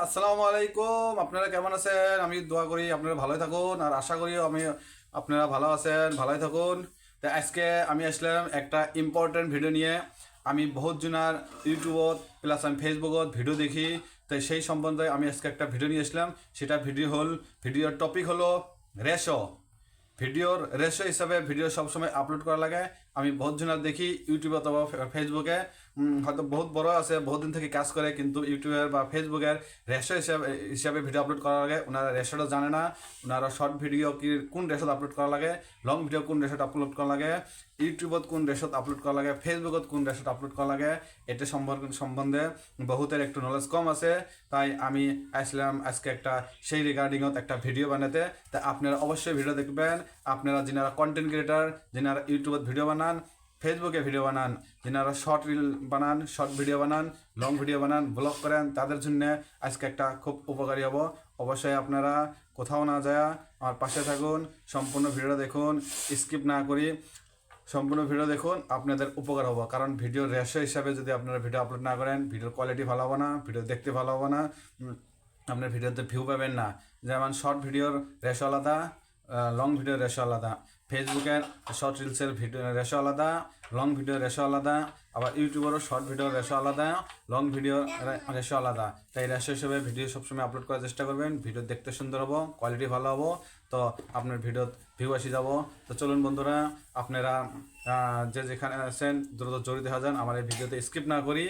আসসালামু আলাইকুম। আপনারা কেমন আছেন? আমি দোয়া করি আপনারা ভালোই থাকুন, আর আশা করি আপনারা ভালো আছেন, ভালোই থাকুন। তো আজকে আমি আসলাম একটা ইম্পর্টেন্ট ভিডিও নিয়ে। আমি বহুত জনার ইউটিউবত প্লাস আমি ফেসবুকত ভিডিও দেখি। তো সেই সম্বন্ধে আমি আজকে একটা ভিডিও নিয়ে আসলাম। সেটা ভিডিওর টপিক হলো রেশো। ভিডিওর রেশো হিসাবে ভিডিও সবসময় আপলোড করা লাগে। আমি বহুত জনের দেখি ইউটিউবে অথবা ফেসবুকে, হয়তো বহুত বড় আছে, বহুত দিন থেকে কাজ করে, কিন্তু ইউটিউবের বা ফেসবুকের রেশো হিসাবে ভিডিও আপলোড করা লাগে। ওনারা রেশোটা জানে না। ওনারা শর্ট ভিডিও কোন রেশোতে আপলোড করা লাগে, লং ভিডিও কোন রেশোতে আপলোড করা লাগে, ইউটিউবত কোন রেশোতে আপলোড করা লাগে, ফেসবুকত কোন রেশোতে আপলোড করা লাগে, এটা সম্বন্ধে বহুতের একটু নলেজ কম আছে। তাই আমি আসলাম আজকে একটা সেই রিগার্ডিংত একটা ভিডিও বানাতে। তা আপনারা অবশ্যই ভিডিও দেখবেন। আপনারা যারা কন্টেন্ট ক্রিয়েটার, যারা ইউটিউবত ভিডিও বানান, ফেসবুকে ভিডিও বানান, যারা শর্ট রিল বানান, শর্ট ভিডিও বানান, লং ভিডিও বানান, ব্লগ করেন, তাদের জন্য আজকে একটা খুব উপকারী হবো। অবশ্যই আপনারা কোথাও না যায় আমার পাশে থাকুন, সম্পূর্ণ ভিডিওটা দেখুন, স্কিপ না করি সম্পূর্ণ ভিডিও দেখুন, আপনাদের উপকার হবো। কারণ ভিডিওর রেশো হিসাবে যদি আপনারা ভিডিও আপলোড না করেন, ভিডিওর কোয়ালিটি ভালো হবে না, ভিডিও দেখতে ভালো হবে না, আপনার ভিডিওতে ভিউ পাবেন না। যেমন শর্ট ভিডিওর রেশো আলাদা, লং ভিডিওর রেশো আলাদা, ফেসবুকের শর্ট রিলসের ভিডিও রেশো আলাদা, লং ভিডিওর রেশো আলাদা, আবার ইউটিউবেরও শর্ট ভিডিওর রেশো আলাদা, লং ভিডিওর রেশো আলাদা। তাই রেশো হিসেবে ভিডিও সবসময় আপলোড করার চেষ্টা করবেন। ভিডিও দেখতে সুন্দর হবো, কোয়ালিটি ভালো হবো, তো আপনার ভিডিও ভিউ আসি যাব। তো চলুন বন্ধুরা, আপনারা যে যেখানে আছেন দ্রুত জড়িত হয়ে যান। আমার এই ভিডিওতে স্কিপ না করি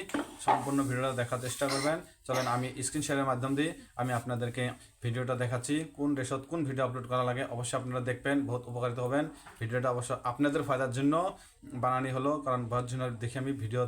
সম্পূর্ণ ভিডিওটা দেখার চেষ্টা করবেন। চলেন আমি স্ক্রিন শেয়ারের মাধ্যম দিয়ে আমি আপনাদেরকে ভিডিওটা দেখাচ্ছি, কোন রেশোত কোন ভিডিও আপলোড করা লাগে। অবশ্যই আপনারা দেখবেন, বহুত উপকারিত হবেন। ভিডিওটা অবশ্য আপনাদের ফায়দার জন্য বানানি হলো, কারণ বহুত জনের দেখে আমি ভিডিও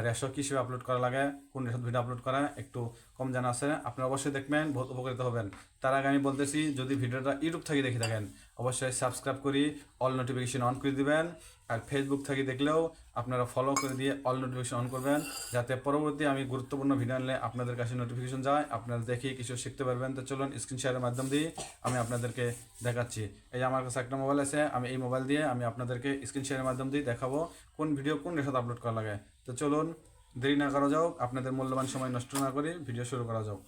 রেশো কিসেবে আপলোড করা লাগে, কোন রেশোত ভিডিও আপলোড করা একটু কম জানা আছে। আপনারা অবশ্যই দেখবেন, বহুত উপকারিত হবেন। তার আগে আমি বলতেছি, যদি ভিডিওটা ইউটিউব থেকে দেখে থাকেন অবশ্যই সাবস্ক্রাইব করি অল নোটিফিকেশন অন করে দিবেন। আর ফেসবুক থেকে দেখলেও আপনারা ফলো করে দিয়ে অল নোটিফিকেশন অন করবেন, যাতে পরবর্তী আমি গুরুত্বপূর্ণ ভিডিও আনলে আপনাদের কাছে নোটিফিকেশন যায়, আপনারা দেখে কিছু শিখতে পারবেন। তো চলুন স্ক্রিন শেয়ারের মাধ্যম দিয়ে আমি আপনাদেরকে দেখাচ্ছি। এই যে আমার কাছে একটা মোবাইল আছে, আমি এই মোবাইল দিয়ে আমি আপনাদেরকে স্ক্রিন শেয়ারের মাধ্যম দিয়ে দেখাবো কোন ভিডিও কোন রেশাতে আপলোড করা লাগে। তো চলুন দেরি না করা যাও, আপনাদের মূল্যবান সময় নষ্ট না করি ভিডিও শুরু করা যাও।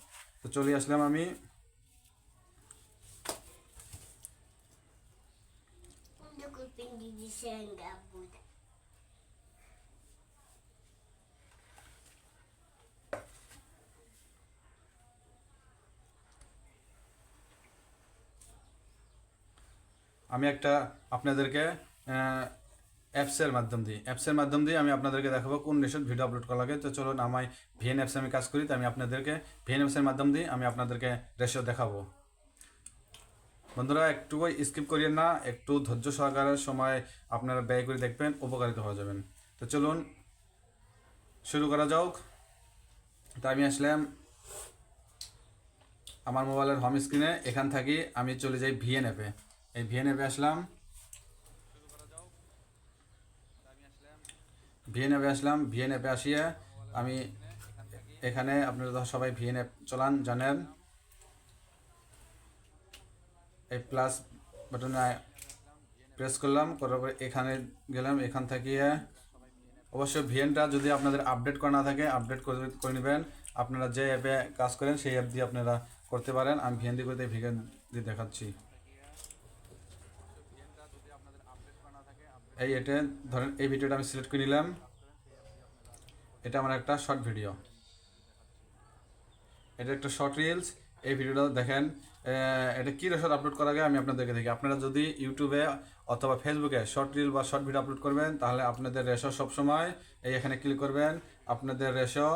তো চলে আসলাম আমি। আমি একটা আপনাদেরকে অ্যাপসের মাধ্যম দিয়ে আমি আপনাদেরকে দেখাবো কোন রেশোত ভিডিও আপলোড করা লাগে। তো চলুন, আমি ভিএন অ্যাপসে আমি কাজ করি, তো আমি আপনাদেরকে ভিএন অ্যাপসের মাধ্যম দিয়ে আমি আপনাদেরকে রেশো দেখাবো। বন্ধুরা একটু স্কিপ করিয়েন না, একটু ধৈর্য সহকারে সময় আপনারা ব্যয় করে দেখবেন, উপকারিত হয়ে যাবেন। তো চলুন শুরু করা যাক। তা আমি আসলাম আমার মোবাইলের হোম স্ক্রিনে, এখান থেকে আমি চলে যাই ভিএন অ্যাপে। এই ভিএন অ্যাপে আসলাম, ভিএন অ্যাপে আসিয়ে আমি এখানে, আপনারা তো সবাই ভিএন অ্যাপ চলান জানেন, এই প্লাস বাটনে প্রেস করলাম, করার পরে এখানে গেলাম। এখান থেকে অবশ্যই ভিএনটা যদি আপনাদের আপডেট করা না থাকে আপডেট করে নেবেন। আপনারা যে অ্যাপে কাজ করেন সেই অ্যাপ দিয়ে আপনারা করতে পারেন। আমি ভিএন দিয়ে করতে ভিএন দিয়ে দেখাচ্ছি। এই এটা ধরেন, এই ভিডিওটা আমি সিলেক্ট করে নিলাম, এটা আমার একটা শর্ট ভিডিও, এটা একটা শর্ট রিলস। এই ভিডিওটা দেখেন, এটা কী রেশোত আপলোড করা আগে আমি আপনাদেরকে দেখি। আপনারা যদি ইউটিউবে অথবা ফেসবুকে শর্ট রিল বা শর্ট ভিডিও আপলোড করবেন, তাহলে আপনাদের রেশো সবসময় এই এখানে ক্লিক করবেন। আপনাদের রেশো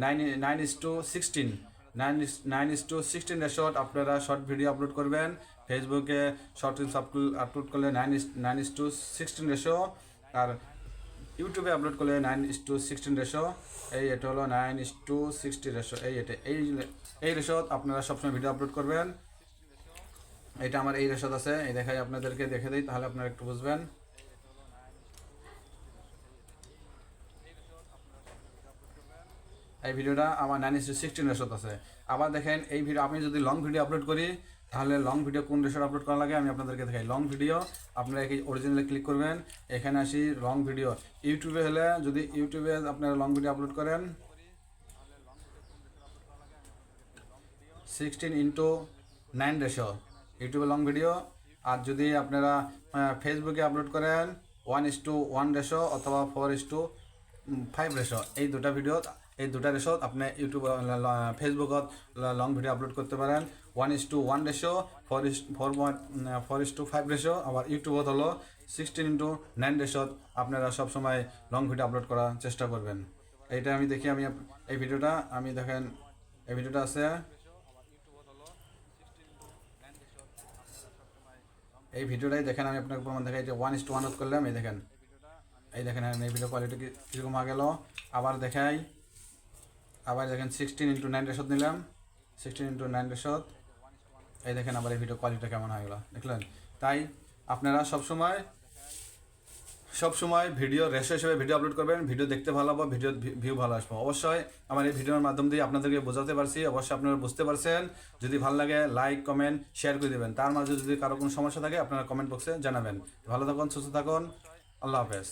9:16, 9:16 রেশোত আপনারা শর্ট ভিডিও আপলোড করবেন। ফেসবুকে শর্ট রিলস আপলোড করলে 9:16 রেশো, আর ইউটিউবে আপলোড করলে 9:16 রেশো। এটা হলো 9:60 রেশো। এই রেশোত আপনারা সবসময় ভিডিও আপলোড করবেন। এটা আমার এই রেশোত আছে, এই দেখাই আপনাদেরকে দেখে দিই, তাহলে আপনারা একটু বুঝবেন। এই ভিডিওটা আমার 9:16 রেশোত আছে। আবার দেখেন এই ভিডিও, আমি যদি লং ভিডিও আপলোড করি, তাহলে লং ভিডিও কোন রেশোট আপলোড করা লাগে আমি আপনাদেরকে দেখাই। লং ভিডিও আপনারা এই অরিজিনালে ক্লিক করবেন, এখানে আসি লং ভিডিও। ইউটিউবে হলে, যদি ইউটিউবে আপনারা লং ভিডিও আপলোড করেন, 16:9 রেশো ইউটিউবে লং ভিডিও। আর যদি আপনারা ফেসবুকে আপলোড করেন 1:1 রেশো অথবা 4:5 রেশো, এই দুটা রেশো আপনি ইউটিউব ফেসবুকত লং ভিডিও আপলোড করতে পারেন। 1:1 রেশো, 4:5 রেশো, আবার ইউটিউবত হলো 16:9 রেশোত আপনারা সবসময় লং ভিডিও আপলোড করার চেষ্টা করবেন। এইটা আমি দেখি, এই ভিডিওটা আমি দেখেন, এই ভিডিওটা আছে, এই ভিডিওটাই দেখেন, আমি আপনাকে প্রমাণ দেখাই যে 1:1 করলাম, এই দেখেন এই ভিডিও কোয়ালিটি কীরকম আ গেল। আবার দেখেন 16:9 রেশত নিলাম, 16:9 রেশত, এই দেখেন আবার এই ভিডিও কোয়ালিটিটা কেমন হয়ে গেল, দেখলেন। তাই আপনারা সবসময় ভিডিও রেশো হিসেবে ভিডিও আপলোড করবেন, ভিডিও দেখতে ভালো হবে, ভিডিও ভিউ ভালো আসবে। অবশ্যই আমার এই ভিডিওর মাধ্যম দিয়ে আপনাদেরকে বোঝাতে পারছি, অবশ্যই আপনারা বুঝতে পারছেন। যদি ভালো লাগে লাইক কমেন্ট শেয়ার করে দেবেন। তার মাঝে যদি কারো কোনো সমস্যা থাকে আপনারা কমেন্ট বক্সে জানাবেন। ভালো থাকুন, সুস্থ থাকুন, আল্লাহ হাফেজ।